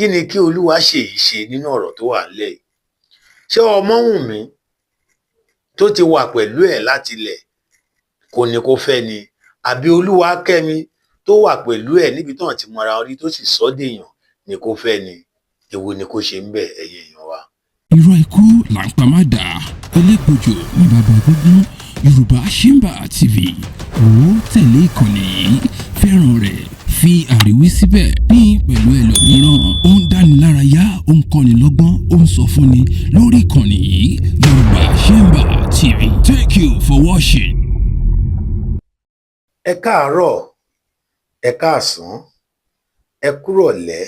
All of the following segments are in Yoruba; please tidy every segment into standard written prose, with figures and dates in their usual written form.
kí ni kí Olúwaṣèyí ṣe nínú ọ̀rọ̀ tó wà nílẹ̀ yìí? Ṣé Ọmọ́wùnmí tó ti wà pẹ̀lú ẹ̀ láti ilẹ̀ kò ní kó fẹ́ ni, àbí Olúwakẹ́mi tó wà pẹ̀lú ẹ̀ níbi tí wọ́n ti mọra wọn rí tó sì sọ dèèyàn ni kó fẹ́ ni? Èwo ni kó ṣe ń bẹ̀, ẹ̀yin èèyàn wa? irọ́ ikú là ń pa má dà elégbòjò ní bàbá gbogbo Yorùbá Shimba TV ó tẹ̀lé ìkànnì yìí fẹ́ràn rẹ̀ fi àríwí síbẹ̀ ní pẹ̀lú ẹlòmíràn ó ń dánilárayá ó ń kọ́ni lọ́gbọ́n ó ń sọ fúnni lórí ìkànnì yìí Yorùbá Shimba TV. Thank you for watching. Ẹ káàárọ̀, ẹ káàsán, ẹ kúrọ̀lẹ́,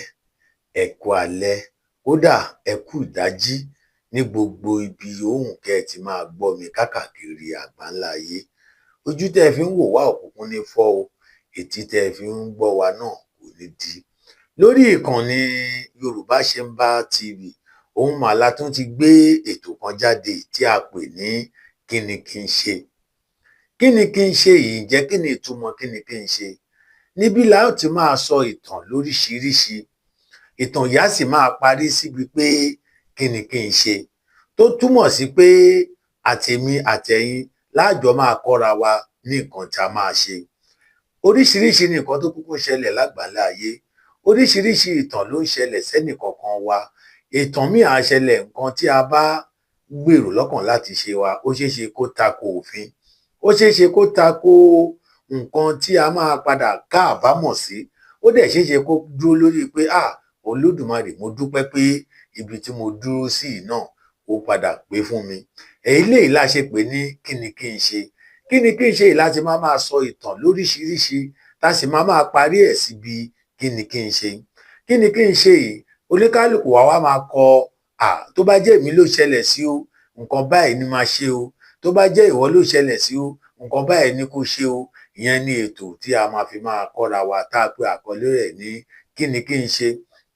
ẹ kú alẹ́, kódà ẹ kú ìdájí ní gbogbo ibi yòówù kẹ́ ẹ ti máa gbọ́ mi káàkiri àgbáńlá ayé. Ojú tẹ́ ẹ fi ń wò wá òkùnkùn ní fọ́ o, etí tẹ́ ẹ fi ń gbọ́ wa náà kò ní di. Lórí ìkànnì Yorùbá Shimba TV, ohun màlá tún ti gbé ètò kan jáde tí a pè ní kí ni kí n ṣe. Kí ni kí n ṣe yìí jẹ́ kí ni ìtumọ̀ kí ni kí n ṣe? Níbí la ó ti máa sọ ìtàn lóríṣiríṣi. Ìtàn yìí á sì máa parí síbi pé kí ni kí n ṣe, tó túmọ̀ sí pé àtèmi àtẹ̀yin láàjọ máa kọ́ra wa ní nǹkan tí a máa ṣe. Oríṣiríṣi ni nǹkan tó kúkú ṣẹlẹ̀ lágbàlá ayé. Oríṣiríṣi ìtàn ló ń ṣẹlẹ̀ sẹ́nìkọ̀ọ̀kan wa. Ìtàn míì á ṣẹlẹ̀ nǹkan tí a bá gbèrò lọ́kàn láti ṣe wa, ó ṣeé ṣe kó tako òfin. Ó ṣeé ṣe kó tako nǹkan tí a máa padà káàbámọ̀ sí. Ó dẹ̀ ṣeé ṣe kó dúró lórí pé Olódùmarè, mo dúpẹ́ pé ibi tí mo dúró sí náà ó padà pé fún mi. Eléyìí la ṣe pè ní kí ni kí n ṣe. Kí ni kí n ṣe yìí láti máa sọ ìtàn lóríṣiríṣi tá sì máa parí ẹ̀ síbi kí ni kí n ṣe. Kí ni kí n ṣe yìí, oníkálùkù wa máa kọ tó bá jẹ́ èmi ló ṣẹlẹ̀ sí o, nǹkan báyìí ni máa ṣe o. Tó bá jẹ́ ìwọ ló ṣẹlẹ̀ sí o, nǹkan báyìí ni kó ṣe o. Ìyẹn ni ètò tí a máa fi máa kọ́ra wa tá a pè àkọlé rẹ̀ ní kí ni kí n ṣe.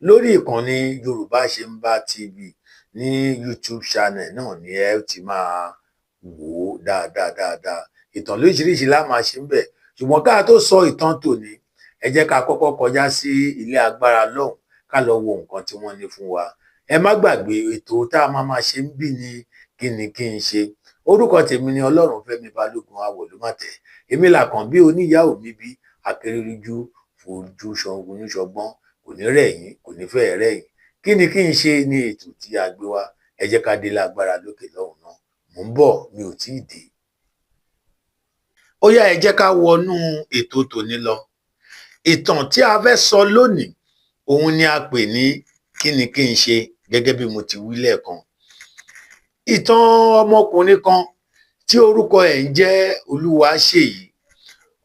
Lórí ìkànnì Yorùbá Shimba TV ní YouTube channel náà ni ẹ ti máa wò ó dáadáa. Ìtàn lóríṣiríṣi la máa ṣe ń bẹ̀. Ṣùgbọ́n ká tó sọ ìtàn tòní, ẹ jẹ́ ká kọ́kọ́ kọjá sí ilé agbára lọ́hùn ká lọ wo nǹkan tí wọ́n ní fún wa. Ẹ má gbàgbé ètò tá a máa ṣe ń bí ní kí ni kí n ṣe. Orúkọ tèmi ni Ọlọ́runfẹ́mi Balógun Awòlúmọ̀tẹ́. Èmi làkànbí oníyàwó mi bí akérèjú fojú ṣọ̀gbọ́n kò ní rẹ̀ yín, kò ní fẹ́ rẹ̀ yín. Kí ni kí n ṣe ní ètò tí a gbé wá. Ẹ jẹ́ ká dé lágbára lókè lọ́hùn náà. Mò ń bọ̀, mi ò tíì dé. Ó yá, ẹ jẹ́ ká wọnú ètò tòní lọ. Ìtàn tí a fẹ́ sọ lónìí, òun ni a pè ní kí ni kí n ṣe, gẹ́gẹ́ bí mo ti wí lẹ́ẹ̀kan. Ìtàn ọmọkùnrin kan tí orúkọ ẹ̀ ń jẹ́ Olúwaṣèyí.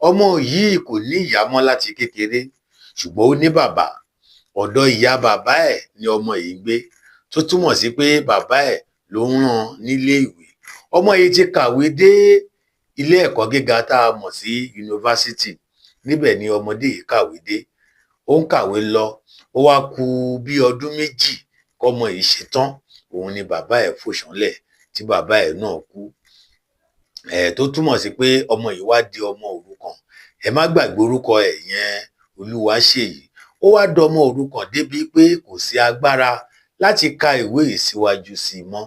Ọmọ yìí kò ní ìyá mọ́ láti kékeré, ṣùgbọ́n ó ní bàbá. Ọ̀dọ̀ ìyá bàbá ẹ̀ ni ọmọ yìí gbé, tó túmọ̀ sí pé bàbá ẹ̀ ló ń rán nílé ìwé. Ọmọ yìí ti kàwé dé ilé ẹ̀kọ́ gíga tá a mọ̀ sí yunifásítì. Níbẹ̀ ni ọmọdé yìí kàwé dé. Ó ń kàwé lọ, ó wá kù bí ọdún méjì kọ́mọ yìí ṣetán. Òun ni bàbá ẹ̀ fò ṣánlẹ̀ tí bàbá ẹ̀ náà kú. Tó túmọ̀ sí pé ọmọ yìí wá di ọmọ òrukàn. Ẹ má gbàgbé orúkọ ẹ̀ yẹn, Olúwaṣèyí. Ó wá dọmọ òrukàn débi pé kò sí agbára láti ka ìwé ìsíwájú sí i mọ́.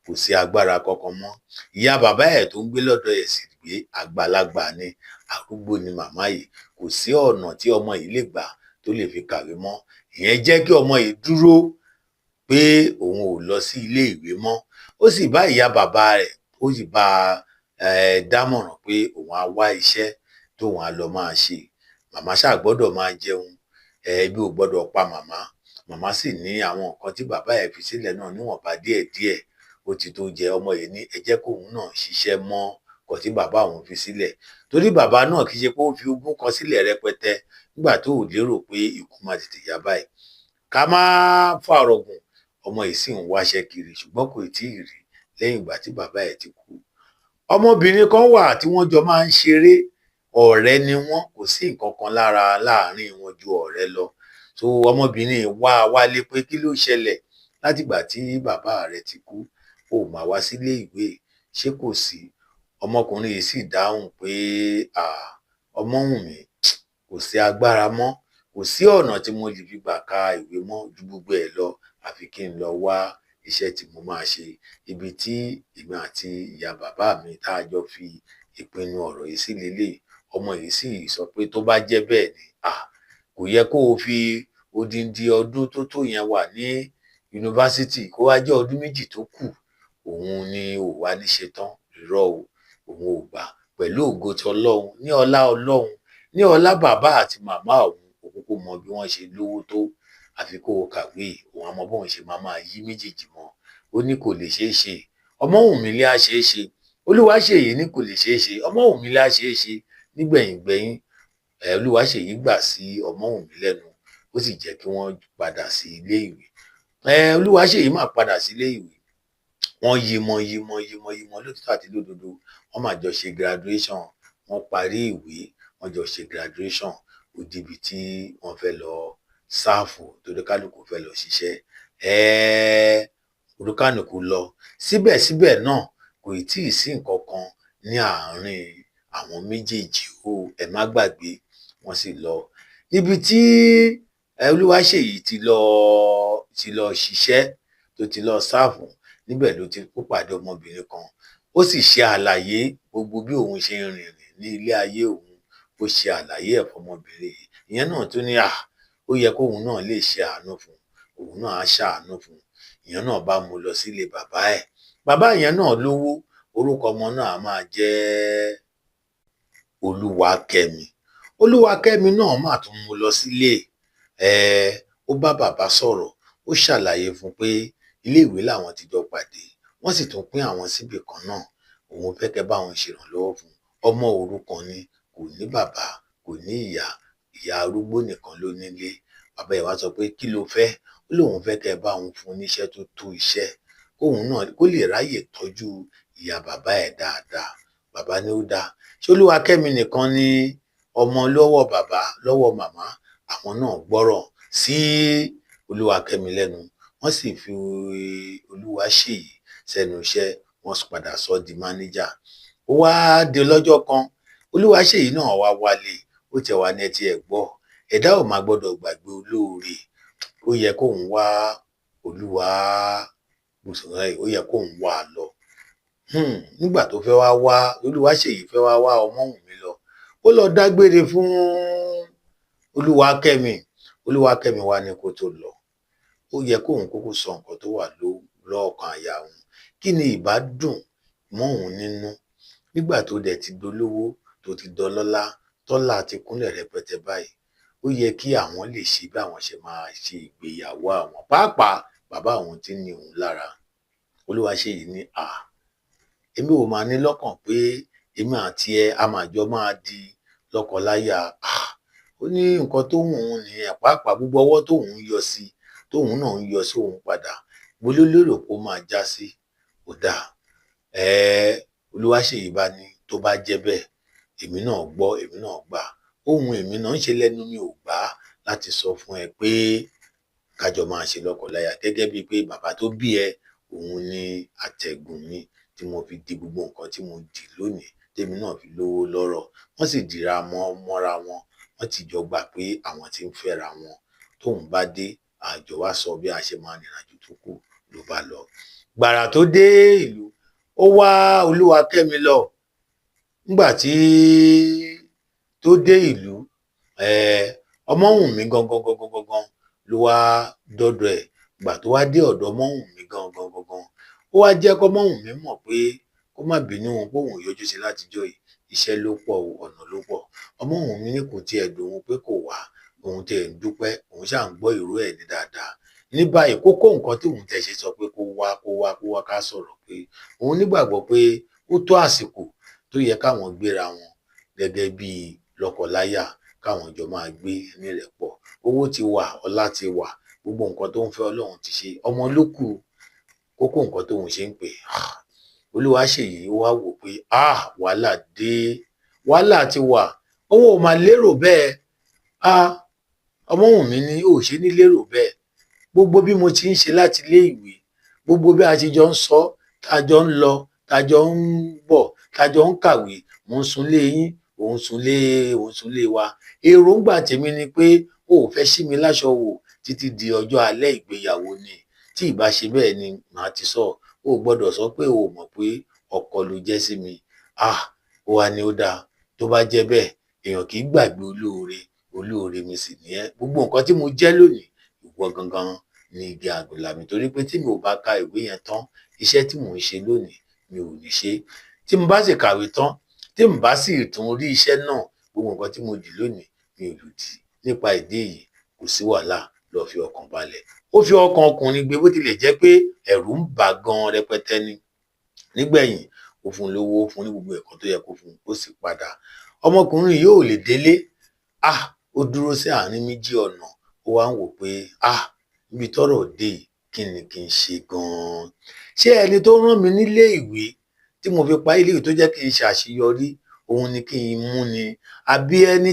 Kò sí agbára kankan mọ́. Ìyá bàbá ẹ̀ tó ń gbé lọ́dọ̀ ẹ̀ sì gbé àgbàlagbà ni, arúgbó ni màmá yìí. Kò sí ọ̀nà tí ọmọ yìí lè gbà tó lè fi kàwé mọ́. Ìyẹn jẹ́ kí ọmọ yìí dúró pé òun ò lọ sí ilé ìwé mọ́. Ó sì bá ìyá bàbá rẹ̀, ó sì bá dámọ̀ràn pé òun á wá iṣẹ́ tóun á lọ máa ṣe. Màmá ṣáà gbọ́dọ̀ máa jẹun, ebi ò gbọ́dọ̀ pa màmá. Màmá sì ní àwọn nǹkan tí bàbá ẹ̀ fi sílẹ̀ náà níwọ̀nba díẹ̀díẹ̀ ó ti tó jẹ. Ọmọ yìí ní ẹ jẹ́ kóun náà ṣiṣẹ́ mọ́ nǹkan tí bàbá òun fi sílẹ̀. Torí bàbá náà kì í ṣe pé ó fi ogún kan sílẹ̀ rẹpẹtẹ nígbà tó ò lérò pé ikú máa tètè yá báyìí. Ká má fàrọ̀ gùn, ọmọ yìí sì ń wáṣẹ́ kiri, ṣùgbọ́n kò tí ì rí lẹ́yìn ìgbà tí bàbá ẹ̀ ti kú. Ọmọbìnrin kan wà tí wọ́n jọ máa ń ṣeré, ọ̀rẹ́ ni wọ́n, kò sí nǹkan kan láàárín wọn ju ọ̀rẹ́ lọ. So ọmọbìnrin wá wálé pé kí ló ṣẹlẹ̀ látìgbà tí bàbá rẹ̀ ti kú, ó máa wá sílé ìwé, ṣé kò sí? Ọmọkùnrin yìí sì dáhùn pé Ọmọ́wùnmí, kò sí agbára mọ́, kò sí ọ̀nà tí mo lè fi gbà ka ìwé mọ́ ju gbogbo ẹ̀ lọ àfi kí n lọ wá iṣẹ́ tí mo máa ṣe. Ibi tí èmi àti ìyá bàbá mi tá a jọ fi ìpinnu ọ̀rọ̀ yìí sí leléyìí. Ọmọ yìí sì sọ pé tó bá jẹ́ bẹ́ẹ̀ ni, kò yẹ kó o fi odindi ọdún tó tó yẹn wà ní yunifásítì kó wá jẹ́ ọdún méjì tó kù òun ni ò wá ní ṣe tán. Irọ́ o, òun ò gbà. Pẹ̀lú ògo ti Ọlọ́run, ní ọlá Ọlọ́run, ní ọlá bàbá àti màmá òun kúkú mọ bí wọ́n ṣe lówó tó, àfi kó o kàwé, òun á mọ bóun ṣe máa yí méjèèjì mọ́. Ó ní kò lè ṣeé ṣe, Ọmọ́wùnmí lé á ṣeé ṣe, Olúwaṣèyí ní kò lè ṣeé ṣe, Ọmọ́wùnmí lé á ṣeé ṣe. Nígbẹ̀yìngbẹ́yín, Olúwaṣèyí gbà sí Ọmọ́wùnmí lẹ́nu, ó sì jẹ́ kí wọ́n padà sí ilé ìwé. Olúwaṣèyí máa padà sí ilé ìwé, wọ́n yímọ lótìtọ́ àti lódodo, wọ́n máa jọ ṣe graduation, wọ́n parí ìwé, wọ́n jọ ṣe graduation, ó débi tí wọ́n fẹ́ lọ sáàfù torí kálukú fẹ́ lọ ṣiṣẹ́. Olúkálùkù lọ. Síbẹ̀síbẹ̀ náà kò tí ì sí nǹkan kan ní àárín àwọn méjèèjì o, ẹ má gbàgbé, wọ́n sì lọ. Níbi tí Olúwaṣèyí ti lọ ṣiṣẹ́, tó ti lọ sáàfù, níbẹ̀ ló ti kó pàdé ọmọbìnrin kan. Ó sì ṣe àlàyé gbogbo bí òun ṣe ń rìnrìn ní ilé ayé òun, ó ṣe àlàyé ẹ̀ fọmọbìnrin yìí. Ìyẹn náà tún ní ó yẹ kóun náà lè ṣe àánú fún un, òun náà á ṣàánú fún un. Ìyẹn náà bá mú lọ sílé bàbá ẹ̀. Bàbá ìyẹn náà lówó, orúkọ ọmọ náà á máa jẹ́ Olúwakẹ́mi. Olúwakẹ́mi náà máa tún mú lọ sílé. Ó bá bàbá sọ̀rọ̀, ó ṣàlàyé fún un pé ilé ìwé làwọn ti jọ pàdé, wọ́n sì tún pín àwọn síbì kan náà, òun fẹ́ kẹ́ bá wọn ṣèrànlọ́wọ́ fún un. Ọmọ òrukàn ni, kò ní bàbá, kò ní ìyá, ìyá arúgbó nìkan ló nílé. Bàbá ẹ̀ wá sọ pé kí ló fẹ́? Ó lóun fẹ́ kẹ́ bá òun fún un níṣẹ́ tó tó iṣẹ́, kóun náà kó lè ráyè tọ́jú ìyá bàbá ẹ̀ dáadáa. Bàbá ní ó dáa. Ṣé Olúwakẹ́mi nìkan ni ọmọ lọ́wọ́ bàbá, lọ́wọ́ màmá? Àwọn náà gbọ́rọ̀ sí Olúwakẹ́mi lẹ́nu, wọ́n sì fi Olúwaṣèyí sẹ́nu iṣẹ́, wọ́n padà sọ di mánéjà. Ó wá di lọ́jọ́ kan, Olúwaṣèyí náà wá wálé, ó tiẹ̀ wá ní ẹ tiẹ̀ gbọ́, ẹ̀dá ò máa gbọ́dọ̀ gbàgbé olóore. Ó yẹ kóun wá ó yẹ kóun wá a lọ. Nígbà tó fẹ́ wá Olúwaṣèyí fẹ́ wá Ọmọ́wùnmí lọ, ó lọ dágbére fún Olúwakẹ́mi. Olúwakẹ́mi wá ní kó tó lọ, ó yẹ kóun kúkú sọ nǹkan tó wà lọ́ọ̀kan àyà òun. Kí ni ìbá dùn mọ́ òun nínú nígbà tó dẹ̀ ti dolówó, tó ti dọlọ́lá, tọ́lá ti kúnlẹ̀ rẹpẹtẹ báyìí? Ó yẹ kí àwọn lè ṣe bí àwọn ṣe máa ṣe ìgbéyàwó àwọn, pàápàá bàbá àwọn tí ní òun lára. Olúwaṣèyí ní èmi ò máa ní lọ́kàn pé èmi àti ẹ a máa jọ máa di lọ́kọláya. Ó ní nǹkan tó wù ú nìyẹn, pàápàá gbogbo ọwọ́ tóun yọ sí, tóun náà ń yọ sí òun padà, mo ló lérò kó máa já sí. Ó dáa. Olúwaṣèyí bá ní tó bá jẹ́ bẹ́ẹ̀, èmi náà gbọ́, èmi náà gbà. Ohun èmi náà ń ṣe lẹ́nu mi ò gbà láti sọ fún ẹ pé kájọ máa ṣe lọ́kọláya, gẹ́gẹ́ bíi pé bàbá tó bí ẹ, òun ni àtẹ̀gùn mi tí mo fi di gbogbo nǹkan tí mo dì lónìí, tèmi náà fi lówó lọ́rọ̀. Wọ́n sì dìra mọ́ra wọn, wọ́n ti jọ gbà pé àwọn tí ń fẹ́ra wọn. Tóun bá dé, àjọ wá sọ bí a ṣe máa rìnrìnàjò tó kù. Ló bá lọ. Gbàrà tó dé ìlú, ó wá Olúwakẹ́mi lọ. Nígbà tó dé ìlú, Ọmọ́wùnmí gangan ló wá dọ́dọ̀ ẹ̀. Ìgbà tó wá dé ọ̀dọ̀ Ọmọ́wùnmí gangan, ó wá jẹ́ k'Ọmọ́wùnmí mọ̀ pé kó má bínú póun yọjú sí látijọ́ yìí, iṣẹ́ ló pọ̀, ọ̀nà ló pọ̀. Ọmọ́wùnmí ní kò tiẹ̀ dùn òun pé kò wá, òun tiẹ̀ ń dúpẹ́, òun ṣáà ń gbọ́ ìró ẹ̀ ní dáadáa. Ní báyìí, kókó nǹkan tí òun tẹ̀ ṣe sọ pé kó wá ká sọ̀rọ̀, pé òun nígbàgbọ́ pé ó tó àsìkò tó yẹ káwọn gbéra wọn gẹ́gẹ́ bí lọ́kọláya, káwọn jọ máa gbé nírẹ̀pọ̀. Owó ti wà, ọlá ti wà, gbogbo nǹkan tó ń fẹ́ Ọlọ́run ti ṣe, ọmọ ló kù. Kókó nǹkan tóun ṣe ń pè. Olúwaṣèyí wá wò pé wàhálà dé, wàhálà ti wà, òun ò máa lérò bẹ́ẹ̀. Ọmọ́wùnmí ní ò ṣe ní lérò bẹ́ẹ̀. Gbogbo bí mo ti ń ṣe láti ilé ìwé, gbogbo bí a ti jọ ń sọ, tá jọ ń lọ, tá jọ ń bọ̀, tá jọ ń kàwé, mò ń sunlé yín, òun sunlé wa. Èròǹgbà tèmi ni pé ó o ò fẹ́ ṣí mi láṣọ wò títí di ọjọ́ alẹ́ ìgbéyàwó ni. Tí ìbá ṣe bẹ́ẹ̀ ni màá ti sọ. O ò gbọdọ̀ sọ pé o ò mọ̀ pé ọkọ ló jẹ́ sí mi. Ó wá ní ó dáa, tó bá jẹ́ bẹ́ẹ̀, èèyàn kì í gbàgbé olóore, olóore mi sì ni ẹ́. Gbogbo nǹkan tí mo jẹ́ lónìí, ìwọ gangan ni igi àgbàlá mi, torí pé tí mi ò bá ka ìwé yẹn tán, iṣẹ́ tí mò ń ṣe lónìí mi ò ní ṣe. Tí mo bá sì kàwé tán, tí mo bá sì tún rí iṣẹ́ náà, gbogbo nǹkan tí mo dì lónìí mi ò lù dì. Nípa ìdí èyí, kò sí wàhálà, lọ fi ọkàn balẹ̀. Ó fi ọkàn ọkùnrin gbé, bó tilẹ̀ jẹ́ pé ẹ̀rù ń bà gan rẹpẹtẹ ni. Nígbẹ̀yìn, ó fún un lówó, ó fún un ní gbogbo ẹ̀kọ́ tó yẹ kó fún un, ó sì padà. Ọmọkùnrin yìí ò lè délé. Ó dúró sí àárín méjì ọ̀nà, ó wá ń wò pé níbi tọ́rọ̀ dé yìí, kí ni kí n ṣe gan-an? Ṣé ẹni tó rán mi nílé ìwé tí mo fi parí ilé ìwé tó jẹ́ kí n ṣàṣeyọrí, òun ni kí n mú ni? Àbí ẹni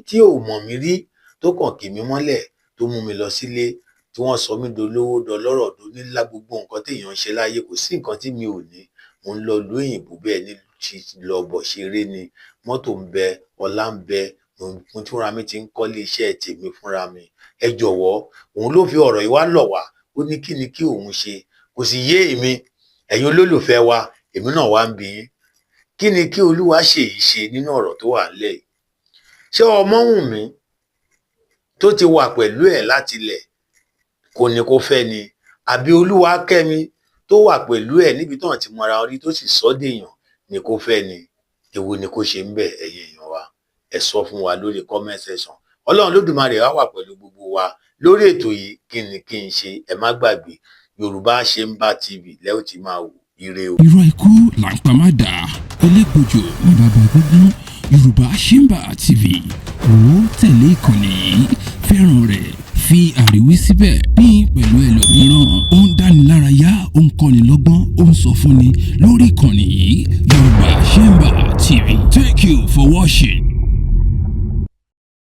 tí ò mọ̀ mí rí tó kàn kì mí mọ́lẹ̀, tó mú mi lọ sílé, tí wọ́n sọ mí dolówó, dọlọ́rọ̀, donílá, gbogbo nǹkan téèyàn ń ṣe láyé, kò sí nǹkan tí mi ò ní. Mo ń lọ ìlú òyìnbó bẹ́ẹ̀ ní lọ bọ̀ ṣeré ni. Mọ́tò ń bẹ, ọlá ń bẹ, mo fúnra mi ti ń kọ́lé iṣẹ́ tèmi fúnra mi. Ẹ jọ̀wọ́, òun ló fi ọ̀rọ̀ yìí wá lọ̀ wá. Ó ní kí ni kí òun ṣe? Kò sì yé èmi. Ẹ̀yin olólùfẹ́ wa, èmi náà wá ń bi yín. Kí ni kí Olúwaṣèyí ṣe nínú ọ̀rọ̀ tó wà nílẹ̀ yìí? Ṣé Ọmọ́wùnmí tó ti wà pẹ̀lú ẹ̀ láti ilẹ̀ kò ní kó fẹ́ ni? Àbí Olúwakẹ́mi tó wà pẹ̀lú ẹ̀ níbi tó ti mọra orí tó sì sọ́ dèèyàn ni kó fẹ́ ni? Èwo ni kó ṣe ń bẹ̀, ẹ̀yin èèyàn wa? Ẹ sọ fún wa lórí comment section. Ọlọ́run Olódùmarè á wà pẹ̀lú gbogbo wa lórí ètò yìí. Kí ni kí n ṣe? Ẹ má gbàgbé, Yorùbá Ṣemba TV lẹ́ ò ti máa wò. Ire o. Irọ́ ikú là ń pa má dà, elégbòjò ní bàbá gúngún. Yorùbá Ṣemba TV, tẹ̀lé ìkànnì yìí, fẹ́ràn rẹ̀, fi àríwísí síbẹ̀, pín pẹ̀lú ẹlòmíràn. Ó ń dánilárayá, ó ń kọ́ni lọ́gbọ́n, ó ń sọ fúnni lórí ìkànnì yìí. Yorùbá Ṣemba TV. Thank you for watching.